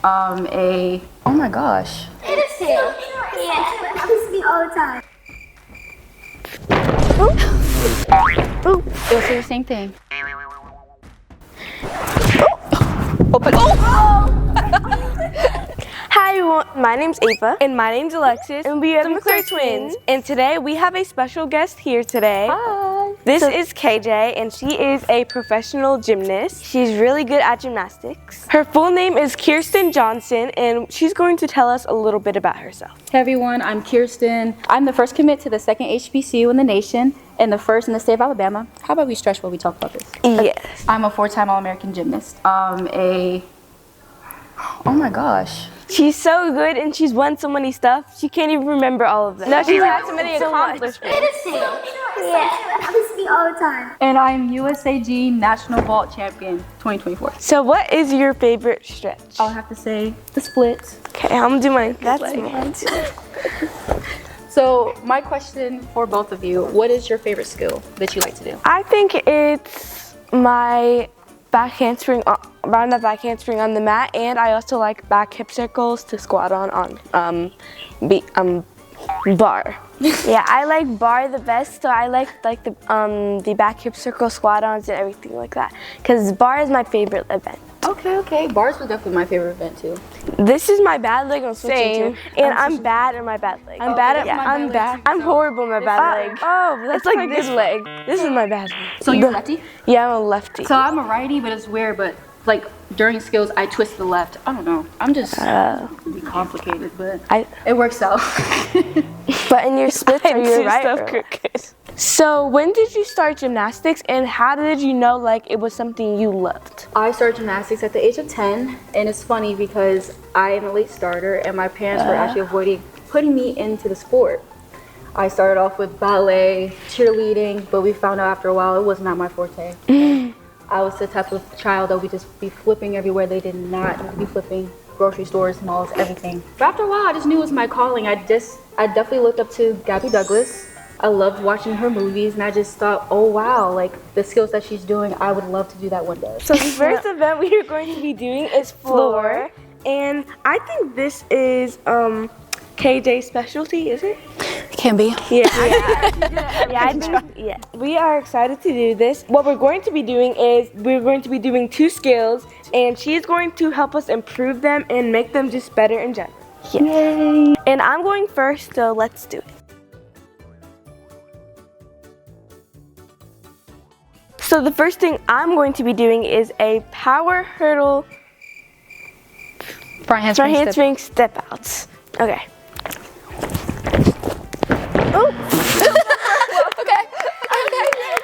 Oh my gosh. It is too. Yeah, it happens to me all the time. Ooh, it'll say the same thing. Open. Hi everyone, my name's Ava. And my name's Alexis. And we are the McClure twins. And today we have a special guest here today. Hi. This is KJ, and she is a professional gymnast. She's really good at gymnastics. Her full name is Kirsten Johnson, and she's going to tell us a little bit about herself. Hey everyone, I'm Kirsten. I'm the first commit to the second HBCU in the nation and the first in the state of Alabama. How about we stretch while we talk about this? Yes. I'm a 4-time All-American gymnast. Oh my gosh. She's so good, and she's won so many stuff. She can't even remember all of them. No, she's had so many accomplishments. It is too. Yeah, it happens to me all the time. And I'm USAG National Vault Champion 2024. So what is your favorite stretch? I'll have to say the splits. Okay, I'm gonna do mine. That's Leg. mine. So my question for both of you, what is your favorite skill that you like to do? I think it's my back handspring, around the back handspring on the mat, and I also like back hip circles to squat on bar. Yeah, I like bar the best, so I like the back hip circle squat ons and everything like that, because bar is my favorite event. Okay. Bars was definitely my favorite event too. This is my bad leg I'm switching Same. to, and I'm bad at my bad leg. I'm bad at my I'm bad bad. leg too, I'm so horrible at my bad leg. Oh, that's like this leg. This is my bad leg. So you're lefty? Yeah, I'm a lefty. So I'm a righty, but it's weird, but like during skills, I twist the left. I don't know. I'm just be complicated, but it works out. But in your splits, are you right? stuff Or crooked. So when did you start gymnastics, and how did you know like it was something you loved? I started gymnastics at the age of 10, and it's funny because I am a late starter, and my parents were actually avoiding putting me into the sport. I started off with ballet, cheerleading, but we found out after a while it was not my forte. I was the type of child that would just be flipping everywhere. They did not need to be flipping. Grocery stores, malls, everything. But after a while, I just knew it was my calling. I definitely looked up to Gabby Douglas. I loved watching her movies, and I just thought, oh wow, like the skills that she's doing, I would love to do that one day. So the first event we are going to be doing is floor, and I think this is KJ's specialty, is it? Can be. Yeah. We are excited to do this. What we're going to be doing is we're going to be doing 2 skills, and she's going to help us improve them and make them just better in general. Yeah. Yay. And I'm going first, so let's do it. So the first thing I'm going to be doing is a power hurdle Front handspring step outs. Okay. Oh. Okay.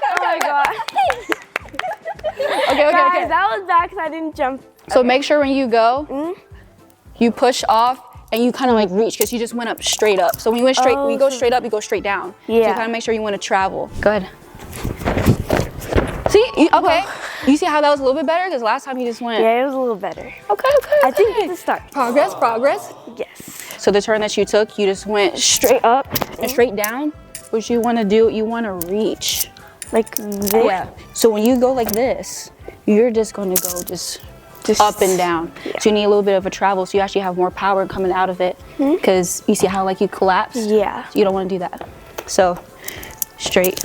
Oh my god. Okay. Guys, that was bad because I didn't jump. So make sure when you go, you push off and you kind of like reach, because you just went up straight up. So when you went straight, when you go straight up, you go straight down. Yeah. So you kind of make sure you want to travel. Good. See, okay. You see how that was a little bit better? Because last time you just went. Yeah, it was a little better. Okay. I think it's the start. Progress. Yes. So the turn that you took, you just went straight up and straight down. What you want to do, you want to reach. Like this? Yeah. So when you go like this, you're just going to go just up and down. Yeah. So you need a little bit of a travel, so you actually have more power coming out of it. Because you see how like you collapse? Yeah. You don't want to do that. So straight,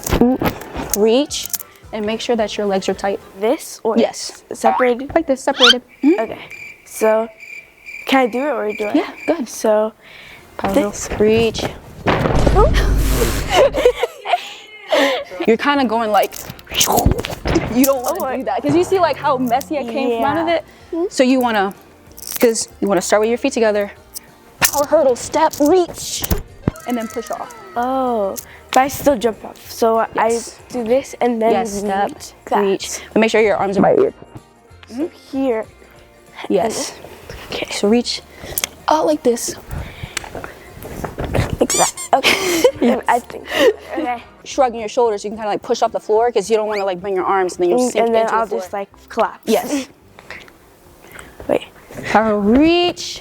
reach, and make sure that your legs are tight. This or yes, separated? Like this, separated. Okay. So can I do it or do I? Yeah, good. So reach. You're kind of going like, you don't want to do that because you see like how messy I came out of it. So you want to, because you want to start with your feet together, power hurdle, step, reach, and then push off. Oh, but I still jump off. So Yes. I do this and then step, reach. But make sure your arms are by your ear. So here. Yes. Okay, so reach out like this. Like that. Okay. Yes. I think. Okay. Shrugging your shoulders, you can kind of like push off the floor because you don't want to like bring your arms and then you sink and then into I'll the floor. just like collapse. Yes. Wait. Power reach.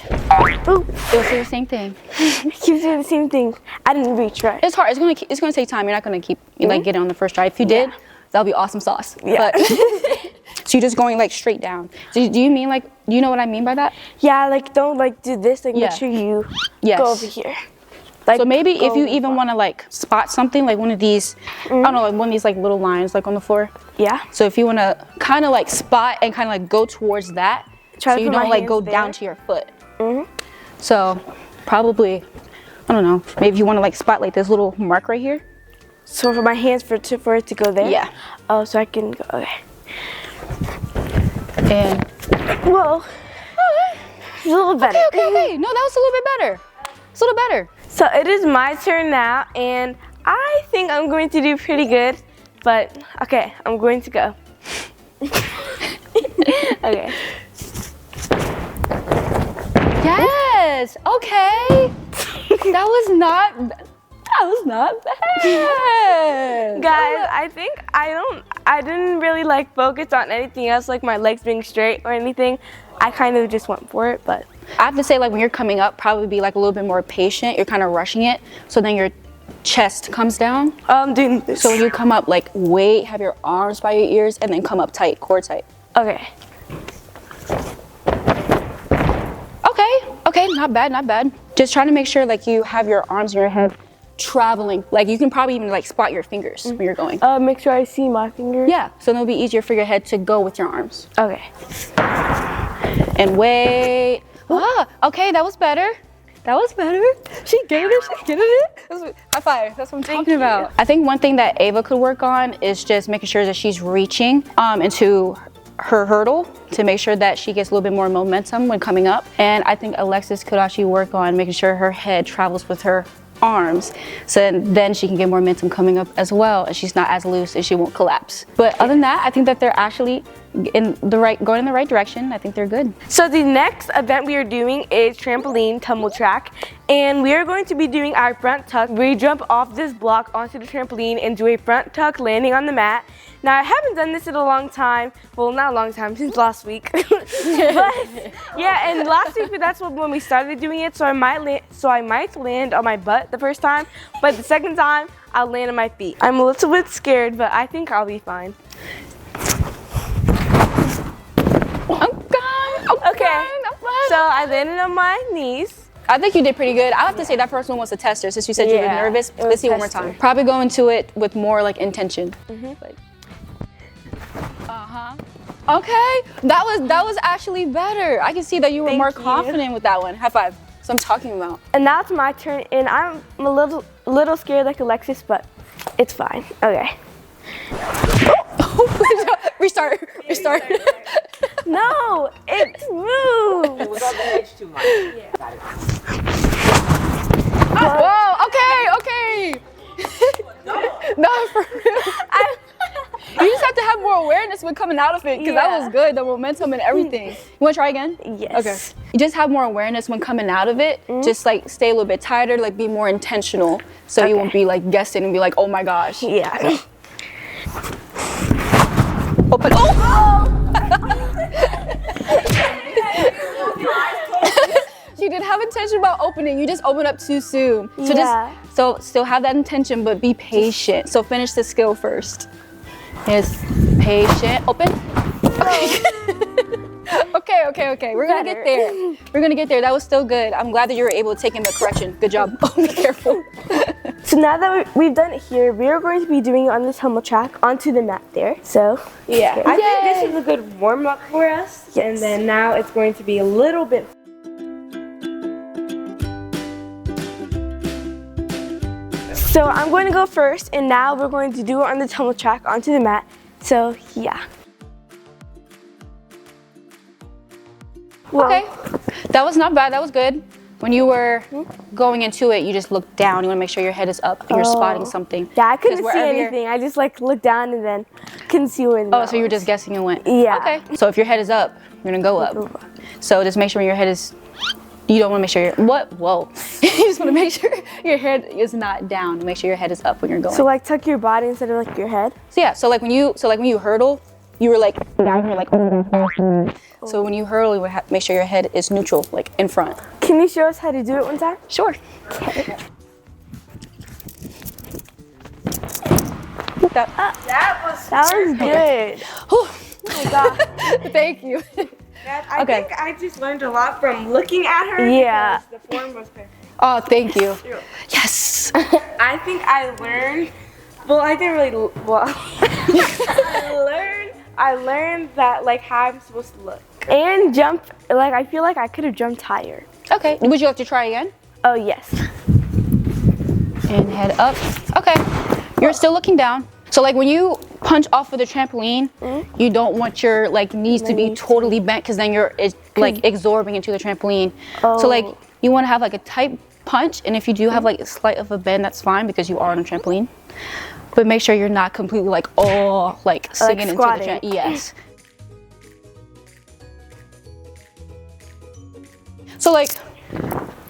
Ooh. It'll say the same thing. Keep doing the same thing. I didn't reach right. It's hard. It's gonna take time. You're not gonna keep like get it on the first try. If you did, that'll be awesome sauce. Yeah. But, So you're just going like straight down. So do you mean like, do you know what I mean by that? Yeah, like don't like do this, like Yeah. make sure you Yes. go over here. Like, So maybe if you go even want to like spot something, like one of these, I don't know, like one of these like little lines like on the floor. Yeah. So if you want to kind of like spot and kind of like go towards that, Try so to you put my don't like go hands down there. to your foot. Mhm. So probably, I don't know, maybe you want to like spot like this little mark right here. So for my hands for it to go there. Yeah. Oh, so I can go. Okay. And Whoa. It's a little better. okay. No, that was a little bit better. It's a little better. So it is my turn now, and I think I'm going to do pretty good. But okay, I'm going to go. Okay. Yes. Okay. That was not bad. Guys, I think I didn't really like focus on anything else, like my legs being straight or anything. I kind of just went for it, but I have to say, like when you're coming up, probably be like a little bit more patient. You're kind of rushing it, so then your chest comes down. I'm doing this. So when you come up, like wait, have your arms by your ears, and then come up tight, core tight. Okay. Okay, not bad, not bad. Just trying to make sure like you have your arms and your head traveling. Like you can probably even like spot your fingers when you're going. Make sure I see my fingers. Yeah, so it'll be easier for your head to go with your arms. Okay. And wait. Ah, okay, that was better. That was better. She gave it. She did it. High five. That's what I'm talking about. I think one thing that Ava could work on is just making sure that she's reaching into her hurdle to make sure that she gets a little bit more momentum when coming up. And I think Alexis could actually work on making sure her head travels with her arms, so then she can get more momentum coming up as well, and she's not as loose and she won't collapse. But other than that, I think that they're actually going in the right direction. I think they're good. So the next event we are doing is trampoline tumble track, and we are going to be doing our front tuck. We jump off this block onto the trampoline and do a front tuck landing on the mat. Now I haven't done this in a long time. Well, not a long time, since last week. But yeah, and last week that's when we started doing it. So I might land on my butt the first time, but the second time I'll land on my feet. I'm a little bit scared, but I think I'll be fine. Okay, so I landed on my knees. I think you did pretty good. I have to say that first one was a tester. Since you said you were nervous, it was let's see one more tester. time. Probably go into it with more like intention. Like, okay, that was actually better. I can see that you were Thank more you. confident with that one. High five. That's what I'm talking about. And now it's my turn, and I'm a little scared like Alexis, but it's fine. Okay. Restart. No, it moved. It was on the edge too much. Yeah. Got it. Whoa, okay. No, for real. You just have to have more awareness when coming out of it, because that was good, the momentum and everything. You want to try again? Yes. Okay. You just have more awareness when coming out of it. Just like stay a little bit tighter, like be more intentional, so you won't be like guessing and be like, oh my gosh. Yeah. Open. Oh! She didn't have intention about opening. You just open up too soon. So still have that intention, but be patient. So finish the skill first. Yes, patient. Open. Okay. We're gonna get there. That was still good. I'm glad that you were able to take in the correction. Good job. Oh, be careful. So now that we've done it here, we are going to be doing it on this tumble track onto the mat there. So yeah, I think this is a good warm up for us. And then now it's going to be a little bit. So I'm going to go first, and now we're going to do it on the tumble track onto the mat. So yeah. Well, Okay, that was not bad. That was good. When you were going into it, you just looked down. You want to make sure your head is up and you're spotting something. yeah, I couldn't 'Cause see wherever you're- anything. I just like looked down and then couldn't see where the Oh, mat so you were was. just guessing and went. Yeah. Okay. So if your head is up, you're gonna go up. So just make sure your head is. You don't want to make sure Whoa. You just want to make sure your head is not down. Make sure your head is up when you're going. So like tuck your body instead of like your head. So yeah. So like when you hurdle, you were like down here like. So when you hurdle, you would make sure your head is neutral, like in front. Can you show us how to do it one time? Sure. Okay. That That was good. Whew. my god. Thank you. I Okay. think I just learned a lot from looking at her. Yeah. The form was perfect. Oh, thank you. Yes. I think I learned. Well, I didn't really. Well, I learned that like how I'm supposed to look and jump. Like I feel like I could have jumped higher. Okay. Would you like to try again? Oh yes. And head up. Okay. You're still looking down. So like when you punch off of the trampoline, you don't want your like knees to be totally bent because then you're like absorbing into the trampoline. So like you want to have like a tight punch, and if you do have like a slight of a bend, that's fine because you are on a trampoline. But make sure you're not completely like like singing into the trampoline. Yes. So like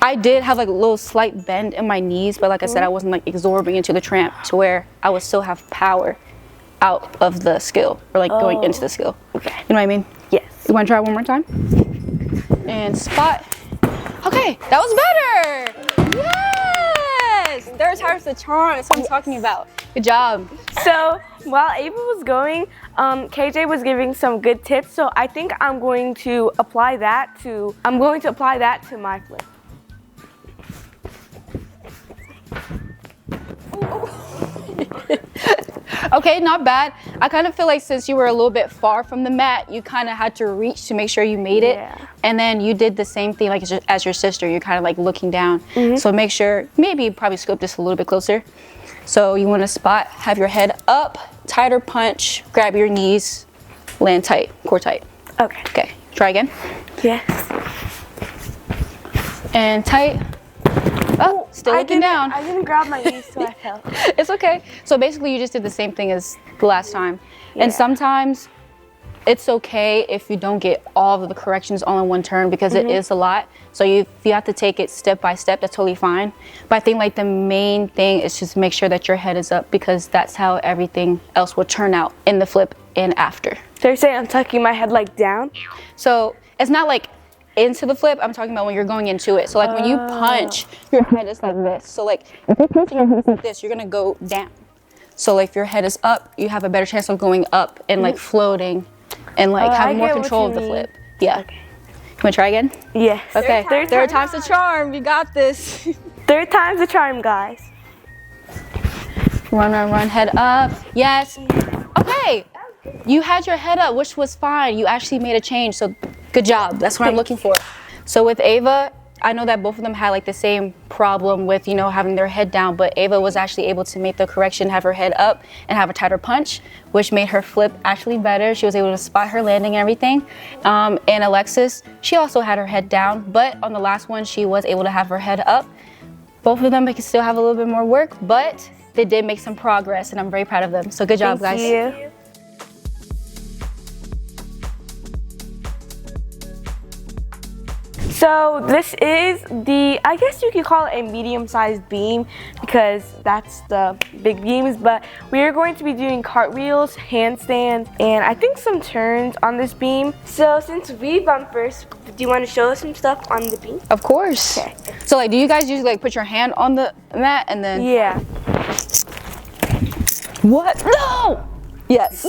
I did have like a little slight bend in my knees, but like I said, I wasn't like absorbing into the tramp to where I would still have power out of the skill or like going into the skill. Okay. You know what I mean? Yes. You want to try one more time? And spot. Okay, that was better. Yes. Third time's the charm. That's what I'm talking about. Good job. So while Ava was going, KJ was giving some good tips. So I think I'm going to apply that to my flip. Okay, not bad. I kind of feel like since you were a little bit far from the mat, you kind of had to reach to make sure you made it. Yeah. And then you did the same thing like as your sister. You're kind of like looking down. So make sure, maybe probably scope this a little bit closer. So you want to spot, have your head up, tighter punch, grab your knees, land tight, core tight. Okay. Okay, try again. Yes. And tight. Oh, still looking down. I didn't grab my knees, so I fell. It's okay. So basically you just did the same thing as the last time. Yeah. And sometimes it's okay if you don't get all of the corrections all in one turn because it is a lot. So if you have to take it step by step, that's totally fine. But I think like the main thing is just make sure that your head is up because that's how everything else will turn out in the flip and after. So you're saying I'm tucking my head like down? So it's not like into the flip, I'm talking about when you're going into it. So like when you punch, your head is like this. So like if you're punching your head like this, you're gonna go down. So like if your head is up, you have a better chance of going up and like floating and like having more control of the flip. Yeah. Okay. You wanna try again? Yes. Okay. Third time's the charm. You got this. Third time's the charm, guys. Run, run, run. Head up. Yes. Okay. You had your head up, which was fine. You actually made a change. So good job. That's what I'm looking for. So with Ava, I know that both of them had like the same problem with, you know, having their head down, but Ava was actually able to make the correction, have her head up and have a tighter punch, which made her flip actually better. She was able to spot her landing and everything. And Alexis, she also had her head down, but on the last one, she was able to have her head up. Both of them can still have a little bit more work, but they did make some progress and I'm very proud of them. So good job, guys. Thank you. So this is I guess you could call it a medium-sized beam because that's the big beams, but we are going to be doing cartwheels, handstands, and I think some turns on this beam. So since we've gone first, do you want to show us some stuff on the beam? Of course. Okay. So like, do you guys usually like put your hand on the mat and then? Yeah. What? No! Yes.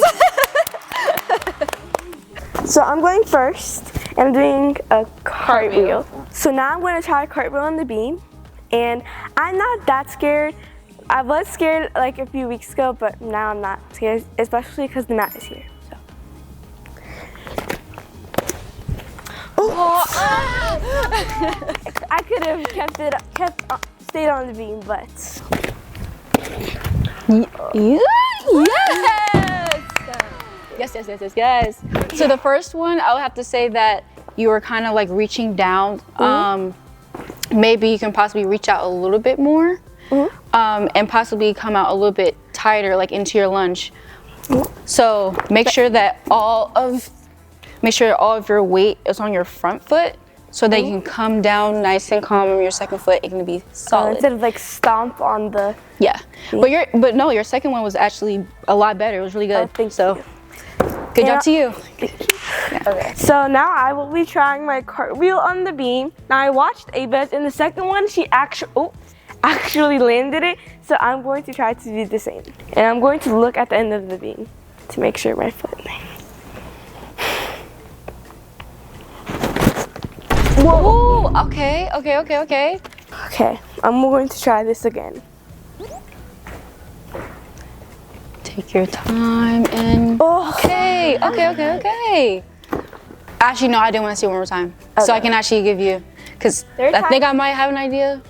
So I'm going first, and I'm doing a cartwheel. So now I'm going to try a cartwheel on the beam, and I'm not that scared. I was scared like a few weeks ago, but now I'm not scared, especially because the mat is here. So. I could have stayed on the beam, but. Yes. So the first one, I would have to say that you were kind of like reaching down. Maybe you can possibly reach out a little bit more and possibly come out a little bit tighter, like into your lunge. So make sure that all of your weight is on your front foot so that you can come down nice and calm on your second foot. It's gonna be solid. Instead of like stomp on the. Yeah. But no, your second one was actually a lot better. It was really good. Thank you. Good job to you. Yeah. Okay. So now I will be trying my cartwheel on the beam. Now I watched Ava's in the second one. She actually landed it. So I'm going to try to do the same. And I'm going to look at the end of the beam to make sure my foot lands. Whoa. Ooh, okay. Okay, I'm going to try this again. Take your time and Oh. okay. Actually, no, I didn't want to see it one more time. So I can actually give you, because I think I might have an idea.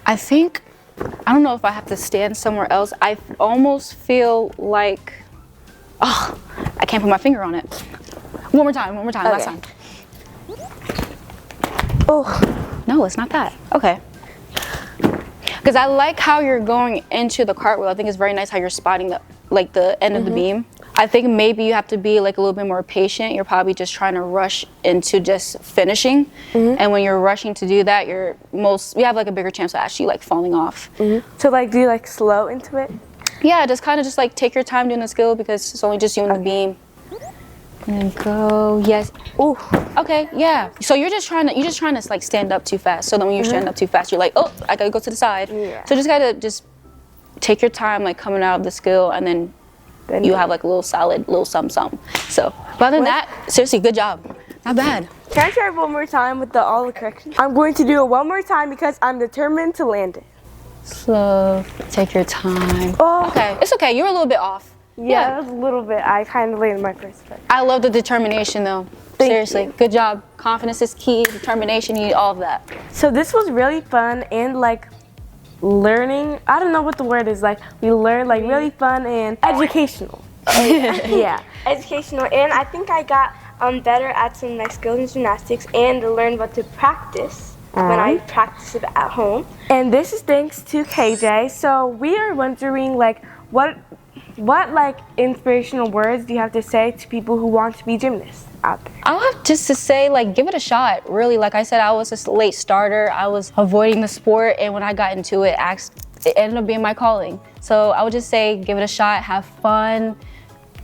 I think, I don't know if I have to stand somewhere else. I almost feel like, oh, I can't put my finger on it. One more time, last time. Oh. No, it's not that. Okay. Because I like how you're going into the cartwheel. I think it's very nice how you're spotting the end of the beam. I think maybe you have to be like a little bit more patient. You're probably just trying to rush into just finishing. And when you're rushing to do that, you have like a bigger chance of actually like falling off. So like, do you like slow into it? Yeah, just kind of just like take your time doing the skill because it's only just you and the beam. And then go, yes. Ooh. Okay, yeah. So you're just trying to like stand up too fast. So then when you stand up too fast, you're like, oh, I gotta go to the side. Yeah. So just take your time like coming out of the skill, and then you have like a little solid little something. So, but other than that, seriously, good job. Not bad. Can I try one more time with all the corrections? I'm going to do it one more time because I'm determined to land it. Slow. Take your time. Oh. Okay, it's okay. You're a little bit off. Yeah, that was a little bit. I kind of landed my first part. I love the determination though. Thank Seriously, you. good job. Confidence is key. Determination, you need all of that. So this was really fun and like learning. I don't know what the word is. Like we learned like really fun and educational. Yeah, educational. And I think I got better at some like skills in gymnastics and to learn what to practice when I practice it at home. And this is thanks to KJ. So we are wondering like what like inspirational words do you have to say to people who want to be gymnasts out there? I'll have just to say, like, give it a shot. Really, like I said, I was a late starter. I was avoiding the sport, and when I got into it, it ended up being my calling. So I would just say, give it a shot, have fun,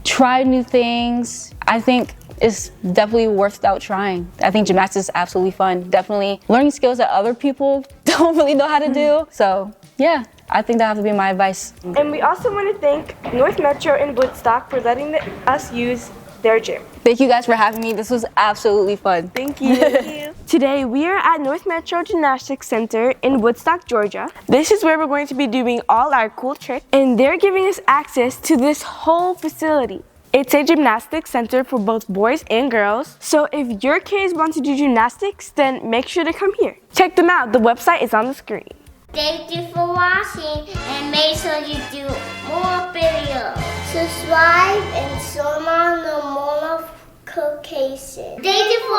try new things. I think it's definitely worthwhile trying. I think gymnastics is absolutely fun. Definitely learning skills that other people don't really know how to do. So yeah, I think that has to be my advice. And we also want to thank North Metro in Woodstock for letting us use their gym. Thank you guys for having me. This was absolutely fun. Thank you. Today we are at North Metro Gymnastics Center in Woodstock, Georgia. This is where we're going to be doing all our cool tricks, and they're giving us access to this whole facility. It's a gymnastics center for both boys and girls. So if your kids want to do gymnastics, then make sure to come here. Check them out. The website is on the screen. Thank you for watching, and make sure you do more videos. Subscribe and turn on the notification. Thank you for